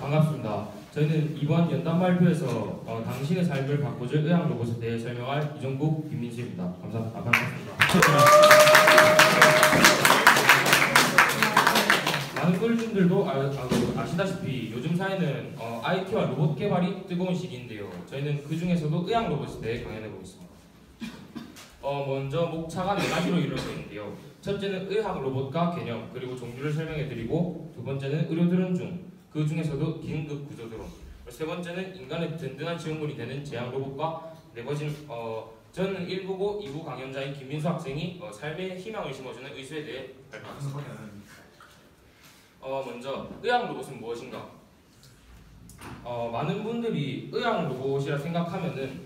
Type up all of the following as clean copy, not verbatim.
반갑습니다. 저희는 이번 연단 발표에서 당신의 삶을 바꿔줄 의학 로봇에 대해 설명할 이종국, 김민수입니다. 반갑습니다. 많은 꿀님들도 아시다시피 요즘 사회는 IT와 로봇 개발이 뜨거운 시기인데요. 저희는 그 중에서도 의학 로봇에 대해 강연해보겠습니다. 먼저 목차가 4가지로 이루어져 있는데요. 첫째는 의학 로봇과 개념, 그리고 종류를 설명해드리고, 두 번째는 의료드론 중, 그 중에서도 긴급 구조드론, 세 번째는 인간의 든든한 지원물이 되는 제약 로봇과, 네 번째는 저는 1부고 2부 강연자인 김민수 학생이 삶의 희망을 심어주는 의수에 대해 발표하겠습니다. 먼저 의학 로봇은 무엇인가? 많은 분들이 의학 로봇이라 생각하면은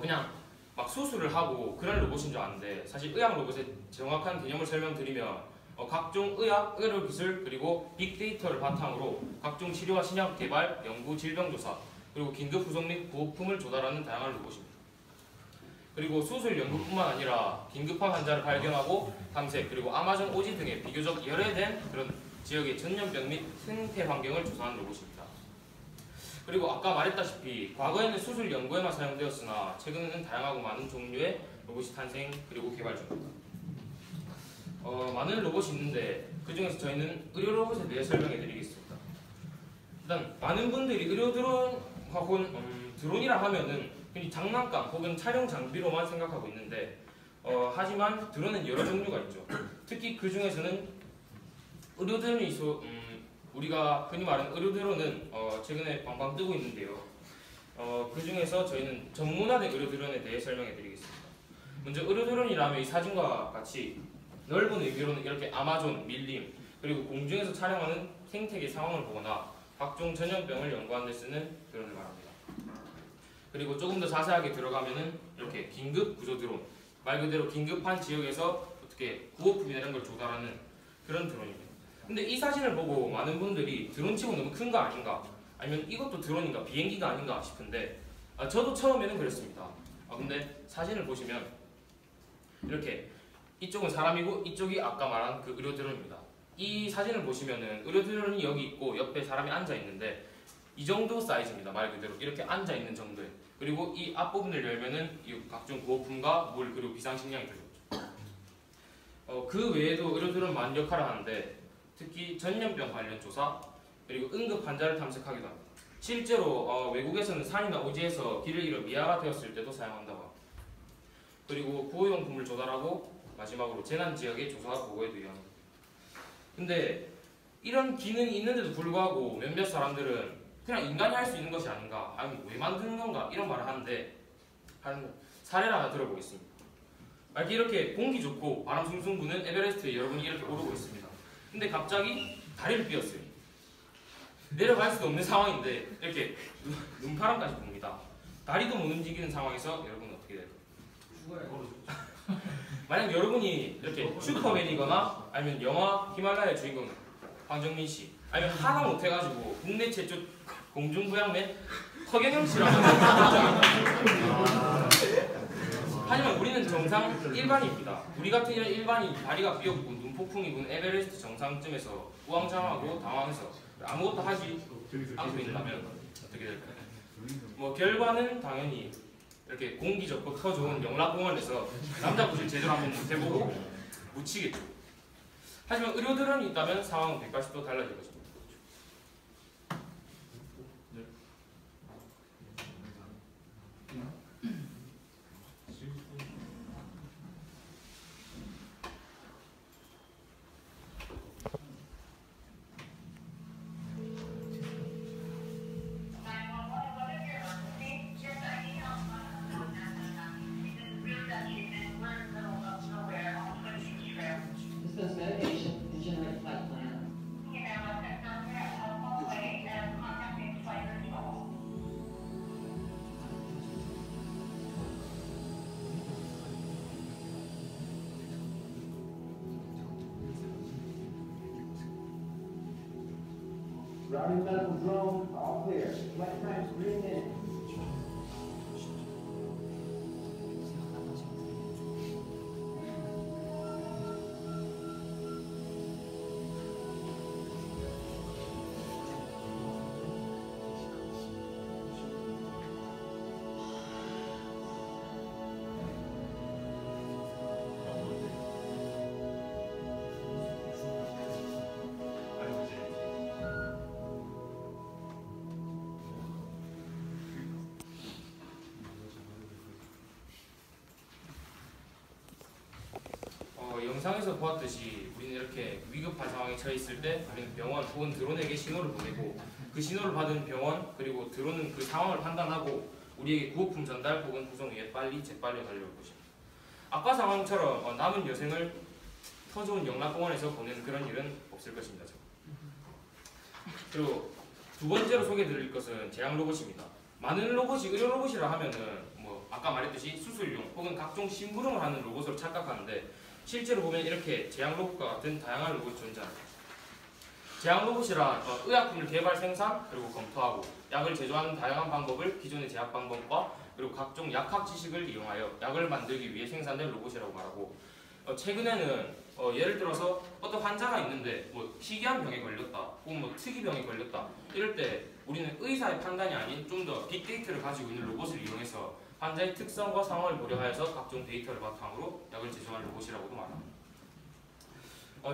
그냥 막 수술을 하고 그런 로봇인 줄 아는데, 사실 의학 로봇의 정확한 개념을 설명드리면 각종 의학, 의료기술, 그리고 빅데이터를 바탕으로 각종 치료와 신약 개발, 연구, 질병 조사, 그리고 긴급 후속 및 구호품을 조달하는 다양한 로봇입니다. 그리고 수술 연구뿐만 아니라 긴급한 환자를 발견하고 탐색, 그리고 아마존 오지 등의 비교적 열애된 그런 지역의 전염병 및 생태 환경을 조사하는 로봇입니다. 그리고 아까 말했다시피 과거에는 수술 연구에만 사용되었으나 최근에는 다양하고 많은 종류의 로봇이 탄생 그리고 개발 중입니다. 많은 로봇이 있는데 그 중에서 저희는 의료 로봇에 대해 설명해 드리겠습니다. 일단 많은 분들이 의료 드론 혹은 드론이라 하면은 그냥 장난감 혹은 촬영 장비로만 생각하고 있는데 하지만 드론은 여러 종류가 있죠. 특히 그 중에서는 의료 드론이 우리가 흔히 말하는 의료 드론은 최근에 방방 뜨고 있는데요. 그 중에서 저희는 전문화된 의료 드론에 대해 설명해 드리겠습니다. 먼저 의료 드론이라면 이 사진과 같이 넓은 의미로는 이렇게 아마존, 밀림, 그리고 공중에서 촬영하는 생태계 상황을 보거나 각종 전염병을 연구하는 데 쓰는 드론을 말합니다. 그리고 조금 더 자세하게 들어가면은 이렇게 긴급 구조 드론, 말 그대로 긴급한 지역에서 어떻게 구호품이나 이런 걸 조달하는 그런 드론입니다. 근데 이 사진을 보고 많은 분들이 드론치고 너무 큰 거 아닌가, 아니면 이것도 드론인가, 비행기가 아닌가 싶은데 저도 처음에는 그랬습니다. 근데 사진을 보시면 이렇게 이쪽은 사람이고 이쪽이 아까 말한 그 의료 드론입니다. 이 사진을 보시면은 의료 드론이 여기 있고 옆에 사람이 앉아 있는데 이 정도 사이즈입니다. 말 그대로 이렇게 앉아 있는 정도에. 그리고 이 앞부분을 열면은 이 각종 구호품과 물, 그리고 비상식량이 들어있죠. 그 외에도 의료 드론 많은 역할을 하는데 특히 전염병 관련 조사, 그리고 응급 환자를 탐색하기도 합니다. 실제로 외국에서는 산이나 오지에서 길을 잃어 미아가 되었을 때도 사용한다고 합니다. 그리고 구호용품을 조달하고 마지막으로 재난 지역의 조사와 보고에도 이용합니다. 근데 이런 기능이 있는데도 불구하고 몇몇 사람들은 그냥 인간이 할 수 있는 것이 아닌가, 아니면 왜 만드는 건가 이런 말을 하는데 사례를 하나 들어보겠습니다. 만약에 이렇게 공기 좋고 바람 숭숭 부는 에베레스트에 여러분이 이렇게 오르고 있습니다. 근데 갑자기 다리를 삐었어요. 내려갈 수도 없는 상황인데 이렇게 눈바람까지 붑니다. 다리도 못 움직이는 상황에서 여러분은 어떻게 될까요? 죽어요. 만약 여러분이 이렇게 슈퍼맨이거나 아니면 영화 히말라야 주인공 황정민 씨, 아니면 하나 못해가지고 국내 최초 공중부양맨 허경영 씨라고 하지만 우리는 정상 일반인입니다. 우리 같은 이런 일반인 다리가 삐었고 눈폭풍이 부는 에베레스트 정상쯤에서 우왕좌왕하고 당황해서 아무것도 하지 않고 있다면 어떻게 될까요? 결과는 당연히 이렇게 공기 좋고 터 좋은 영락공원에서 남자 구실 제대로 한번 못해보고 묻히겠죠. 하지만 의료 드론이 있다면 상황은 180도 달라질 것입니다. Routing medical drone, all clear. Flight times green in. 영상에서 보았듯이 우리는 이렇게 위급한 상황에 처해 있을 때 우리는 병원 혹은 드론에게 신호를 보내고 그 신호를 받은 병원 그리고 드론은 그 상황을 판단하고 우리에게 구호품 전달 혹은 구성 위에 빨리 재빨려 달려올 것입니다. 아까 상황처럼 남은 여생을 터 좋은 영락공원에서 보내는 그런 일은 없을 것입니다. 그리고 두 번째로 소개해드릴 것은 제약 로봇입니다. 많은 로봇이 의료 로봇이라 하면은 뭐 아까 말했듯이 수술용 혹은 각종 심부름을 하는 로봇으로 착각하는데 실제로 보면 이렇게 제약 로봇과 같은 다양한 로봇이 존재합니다. 제약 로봇이란 의약품을 개발, 생산, 그리고 검토하고 약을 제조하는 다양한 방법을 기존의 제약 방법과 그리고 각종 약학 지식을 이용하여 약을 만들기 위해 생산된 로봇이라고 말하고 최근에는 예를 들어서 어떤 환자가 있는데 뭐 희귀한 병에 걸렸다 혹은 뭐 특이병에 걸렸다 이럴 때 우리는 의사의 판단이 아닌 좀 더 빅데이터를 가지고 있는 로봇을 이용해서 환자의 특성과 상황을 고려하여서 각종 데이터를 바탕으로 약을 제조하는 로봇이라고도 말합니다.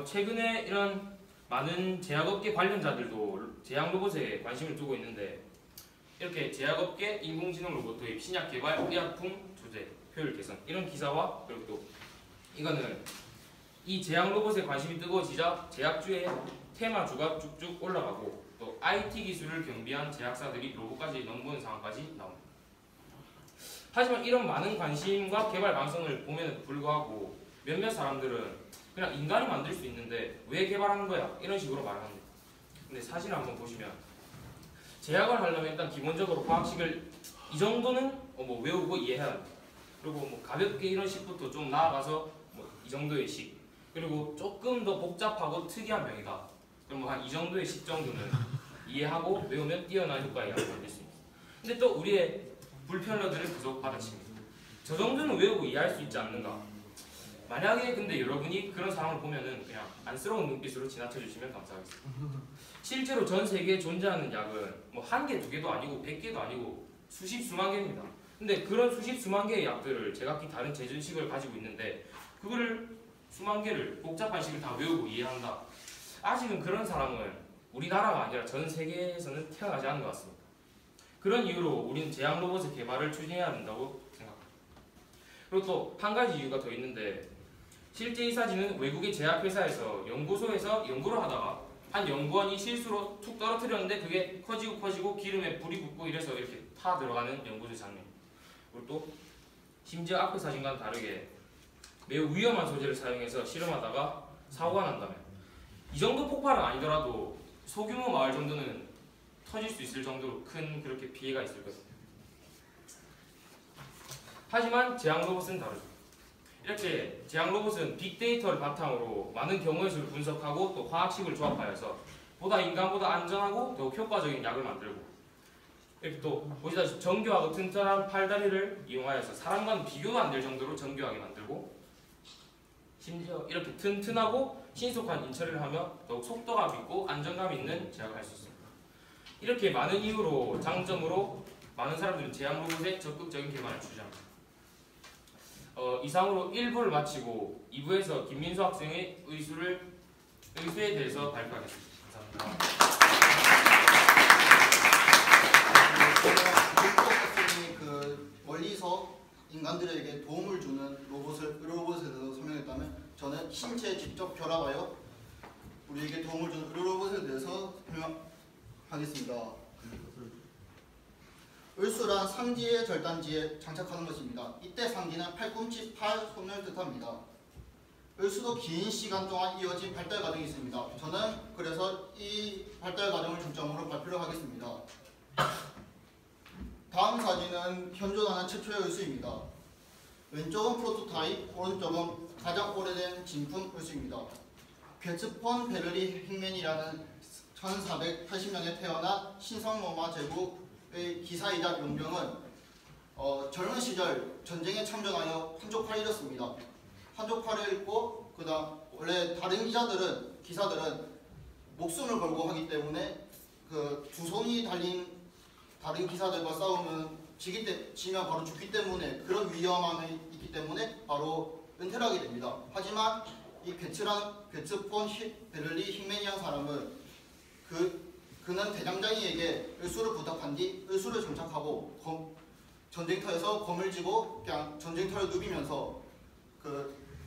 최근에 이런 많은 제약업계 관련자들도 제약 로봇에 관심을 두고 있는데 이렇게 제약업계 인공지능 로봇 도입, 신약 개발, 의약품 조제, 효율 개선 이런 기사와 그리고 또 이거는 이 제약 로봇에 관심이 뜨거워지자 제약주의 테마주가 쭉쭉 올라가고 또 IT 기술을 경비한 제약사들이 로봇까지 넘보는 상황까지 나옵니다. 하지만 이런 많은 관심과 개발 가능성을 봄에도 불구하고 몇몇 사람들은 그냥 인간이 만들 수 있는데 왜 개발하는 거야? 이런 식으로 말합니다. 근데 사실 한번 보시면 제약을 하려면 일단 기본적으로 과학식을 이 정도는 뭐 외우고 이해해야 합니다. 그리고 뭐 가볍게 이런 식부터 좀 나아가서 뭐 이 정도의 식 그리고 조금 더 복잡하고 특이한 병이다. 그럼 뭐 한 이 정도의 식 정도는 이해하고 외우면 뛰어난 효과를 만들 수 있습니다. 근데 또 우리의 불편러들은 계속 받아칩니다. 저 정도는 외우고 이해할 수 있지 않는가? 만약에 근데 여러분이 그런 상황을 보면은 그냥 안쓰러운 눈빛으로 지나쳐 주시면 감사하겠습니다. 실제로 전 세계에 존재하는 약은 뭐 한 개, 두 개도 아니고 100개도 아니고 수십, 수만 개입니다. 근데 그런 수십, 수만 개의 약들을 제각기 다른 제준식을 가지고 있는데 그거를 수만 개를 복잡한 식을 다 외우고 이해한다. 아직은 그런 사람은 우리나라가 아니라 전 세계에서는 태어나지 않은 것 같습니다. 그런 이유로 우리는 제약 로봇의 개발을 추진해야 된다고 생각합니다. 그리고 또 한 가지 이유가 더 있는데 실제 이 사진은 외국의 제약회사에서 연구소에서 연구를 하다가 한 연구원이 실수로 툭 떨어뜨렸는데 그게 커지고 기름에 불이 붙고 이래서 이렇게 타 들어가는 연구소 장면입니다. 그리고 또 심지어 앞의 사진과는 다르게 매우 위험한 소재를 사용해서 실험하다가 사고가 난다면 이 정도 폭발은 아니더라도 소규모 마을 정도는 터질 수 있을 정도로 큰 그렇게 피해가 있을 것입니다. 하지만 제약 로봇은 다르죠. 이렇게 제약 로봇은 빅데이터를 바탕으로 많은 경우의 수를 분석하고 또 화학식을 조합하여서 보다 인간보다 안전하고 더욱 효과적인 약을 만들고 이렇게 또 보시다시피 정교하고 튼튼한 팔다리를 이용하여서 사람과는 비교도 안 될 정도로 정교하게 만들고 심지어 이렇게 튼튼하고 신속한 인처리를 하며 더욱 속도감 있고 안정감 있는 제약을 할 수 있습니다. 이렇게 많은 이유로 장점으로 많은 사람들은 제약 로봇의 적극적인 개발을 추진합니다. 이상으로 1부를 마치고 2부에서 김민수 학생의 의수에 대해서 발표하겠습니다. 감사합니다. 학생이 멀리서 인간들에게 도움을 주는 의료로봇에 대해서 설명했다면 저는 신체에 직접 결합하여 우리에게 도움을 주는 의료로봇에 대해서 설명하겠습니다. 을수란 상지의 절단지에 장착하는 것입니다. 이때 상지는 팔꿈치, 팔, 손을 뜻합니다. 을수도 긴 시간 동안 이어진 발달 과정이 있습니다. 저는 그래서 이 발달 과정을 중점으로 발표를 하겠습니다. 다음 사진은 현존하는 최초의 을수입니다. 왼쪽은 프로토타입, 오른쪽은 가장 오래된 진품 을수입니다. 괴츠폰 베를리 힉맨이라는 1480년에 태어난 신성로마 제국의 기사이자 용병은 젊은 시절 전쟁에 참전하여 한쪽팔을 잃었습니다. 한쪽팔을 잃고 그다음 원래 다른 기사들은 목숨을 걸고 하기 때문에 두 손이 달린 다른 기사들과 싸우면 지면 바로 죽기 때문에 그런 위험함이 있기 때문에 바로 은퇴를 하게 됩니다. 하지만 이 괴츠폰 베를리 힉맨이라는 사람은 그는 대장장이에게 을수를 부탁한 뒤 을수를 장착하고 전쟁터에서 검을 쥐고 그냥 전쟁터를 누비면서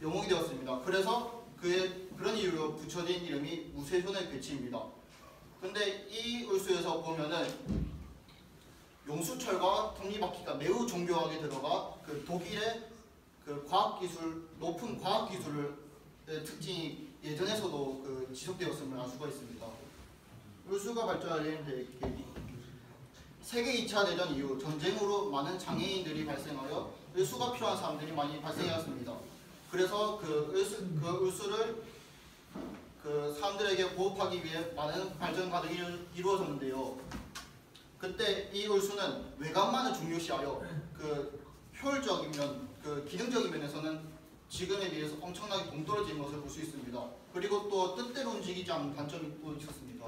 영웅이 되었습니다. 그래서 그런 이유로 붙여진 이름이 무쇠손의 배치입니다. 근데 이 을수에서 보면은 용수철과 톱니바퀴가 매우 정교하게 들어가 그 독일의 그 과학기술, 높은 과학기술의 특징이 예전에서도 그 지속되었음을 알 수가 있습니다. 을수가 발전하게 된 계기. 세계 2차 대전 이후 전쟁으로 많은 장애인들이 발생하여 을수가 필요한 사람들이 많이 발생하였습니다. 그래서 그 을수를 그 사람들에게 보호하기 위해 많은 발전 과정이 이루어졌는데요. 그때 이 을수는 외관만을 중요시하여 그 효율적인 면, 그 기능적인 면에서는 지금에 비해서 엄청나게 동떨어진 것을 볼 수 있습니다. 그리고 또 뜻대로 움직이지 않는 단점이 또 있었습니다.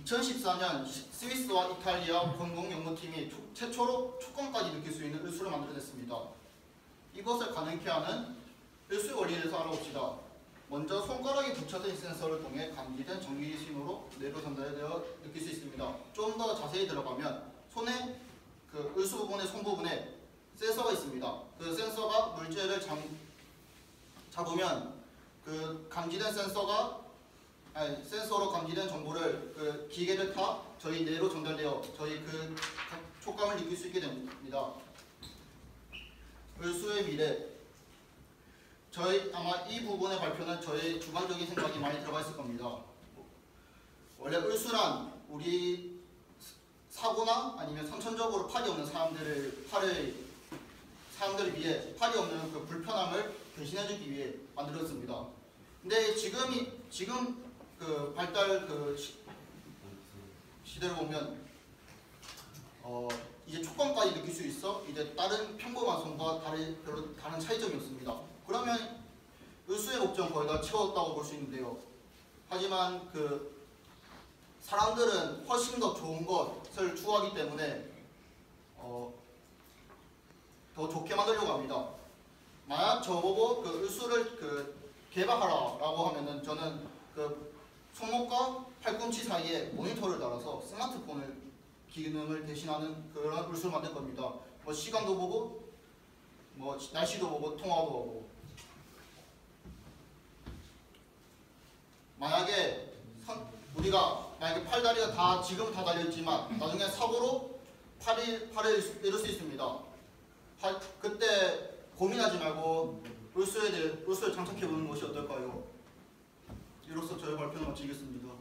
2014년 스위스와 이탈리아 공동연구팀이 최초로 촉감까지 느낄 수 있는 을수를 만들어냈습니다. 이것을 가능케 하는 을수의 원리에 대해서 알아봅시다. 먼저 손가락에 붙여진 센서를 통해 감지된 전기 신호로 뇌로 전달되어 느낄 수 있습니다. 좀 더 자세히 들어가면 손의 그 을수 부분의 손 부분에 센서가 있습니다. 그 센서가 물질을 잡으면 그 감지된 센서로 감지된 정보를 그 기계를 타 저희 뇌로 전달되어 저희 그 촉감을 느낄 수 있게 됩니다. 을수의 미래. 저희 아마 이 부분의 발표는 저의 주관적인 생각이 많이 들어가 있을 겁니다. 원래 을수란 우리 사고나 아니면 선천적으로 팔이 없는 사람들을 위해 팔이 없는 그 불편함을 대신해주기 위해 만들어졌습니다. 근데 지금 그 발달 그 시대를 보면 이제 촉감까지 느낄 수 있어 이제 다른 평범한 손과 별로 다른 차이점이 없습니다. 그러면 을수의 목적은 거의 다 채웠다고 볼 수 있는데요. 하지만 그 사람들은 훨씬 더 좋은 것을 추구하기 때문에 더 좋게 만들려고 합니다. 만약 저보고 그 을수를 그 개발하라라고 하면은 저는 그 손목과 팔꿈치 사이에 모니터를 달아서 스마트폰을 기능을 대신하는 그런 을수를 만들 겁니다. 뭐 시간도 보고 뭐 날씨도 보고 통화도 하고. 우리가 만약에 팔다리가 다 지금 다 달려있지만 나중에 사고로 팔을 잃을 수 있습니다. 그때 고민하지 말고 을수를 장착해보는 것이 어떨까요? 이로써 저의 발표를 마치겠습니다.